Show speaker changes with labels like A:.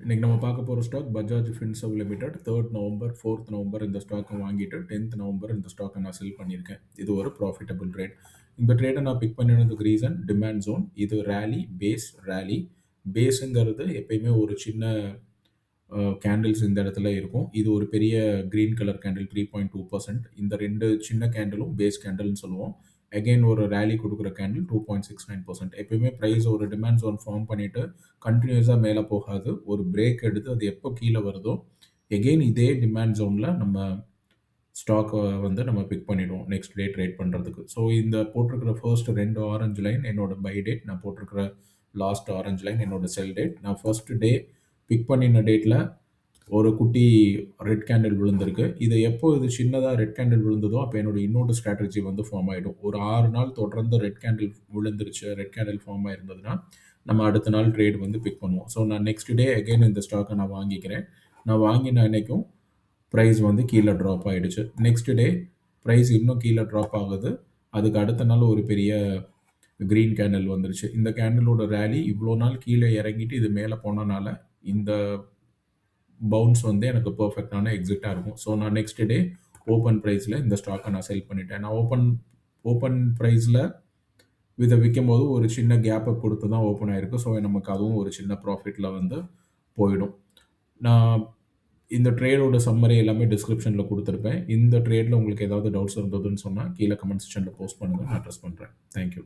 A: இன்னைக்கு நம்ம பார்க்க போற stock Bajaj Finserv limited 3 November, 4th November இந்த ஸ்டாக்க வாங்கிட்டு 10th நவம்பர் இந்த ஸ்டாக்க நான் செல் பண்ணியிருக்கேன். இது ஒரு ப்ராஃபிட்டபிள் ட்ரேட். இந்த ட்ரேட நான் பிக் பண்ணினதுக்கு ரீசன் டிமாண்ட் ஜோன். இது ரேலி, பேஸ், ரேலி. பேஸ்ங்கிறது எப்பயுமே ஒரு சின்ன கேண்டில்ஸ் இந்த இடத்துல இருக்கும். இது ஒரு பெரிய கிரீன் கலர் கேண்டில் 3.2%. இந்த 2 சின்ன கேண்டிலும் பேஸ் கேண்டில்னு சொல்லுவோம். அகைன் ஒரு ரேலி கொடுக்குற கேண்டில் 2.69%. எப்பயுமே ப்ரைஸ் ஒரு டிமாண்ட் ஜோன் ஃபார்ம் பண்ணிட்டு கண்டினியூஸாக மேலே போகாது. ஒரு பிரேக் எடுத்து அது எப்போ கீழே வருதோ எகெயின் இதே டிமாண்ட் ஜோனில் நம்ம ஸ்டாக்கை வந்து நம்ம பிக் பண்ணிவிடுவோம் நெக்ஸ்ட் டே ட்ரேட் பண்ணுறதுக்கு. ஸோ இந்த போட்டிருக்கிற ஃபர்ஸ்ட் 2 ஆரஞ்சு லைன் என்னோட பை டேட், நான் போட்டிருக்கிற லாஸ்ட் ஆரஞ்சு லைன் என்னோட செல் டேட். நான் ஃபர்ஸ்ட் டே பிக் பண்ணின டேட்டில் ஒரு குட்டி ரெட் கேண்டில் விழுந்திருக்கு. இது எப்போ இது சின்னதாக ரெட் கேண்டில் விழுந்ததோ அப்போ என்னோட இன்னொரு ஸ்ட்ராட்டஜி வந்து ஃபார்ம் ஆகிடும். ஒரு 6 நாள் தொடர்ந்து ரெட் கேண்டில் விழுந்துருச்சு, ரெட் கேண்டில் ஃபார்ம் ஆயிருந்ததுன்னா நம்ம அடுத்த நாள் ட்ரேட் வந்து பிக் பண்ணுவோம். ஸோ நான் நெக்ஸ்ட் டே அகைன் இந்த ஸ்டாக்கை நான் வாங்கிக்கிறேன். நான் வாங்கின அன்னைக்கும் ப்ரைஸ் வந்து கீழே ட்ராப் ஆகிடுச்சு. நெக்ஸ்ட் டே ப்ரைஸ் இன்னும் கீழே ட்ராப் ஆகுது. அதுக்கு அடுத்த நாள் ஒரு பெரிய க்ரீன் கேண்டில் வந்துருச்சு. இந்த கேண்டிலோட ரேலி இவ்வளோ நாள் கீழே இறங்கிட்டு இது மேலே போனனால இந்த பவுன்ஸ் வந்து எனக்கு பர்ஃபெக்டான எக்ஸிட்டாக இருக்கும். ஸோ நான் நெக்ஸ்ட் டே ஓப்பன் ப்ரைஸில் இந்த ஸ்டாக்கை நான் செல் பண்ணிட்டேன். நான் ஓப்பன் ப்ரைஸில் இதை விற்கும்போது ஒரு சின்ன கேப்பை கொடுத்து தான் ஓப்பன் ஆகிருக்கு. ஸோ நமக்கு அதுவும் ஒரு சின்ன ப்ராஃபிட்டில் வந்து போயிடும். நான் இந்த ட்ரேடோட சம்மரி எல்லாமே டிஸ்கிரிப்ஷனில் கொடுத்துருப்பேன். இந்த ட்ரேடில் உங்களுக்கு ஏதாவது டவுட்ஸ் இருந்ததுன்னு சொன்னால் கீழே கமெண்ட் செக்ஷனில் போஸ்ட் பண்ணுங்கள், நான் அட்ரஸ் பண்ணுறேன். தேங்க்யூ.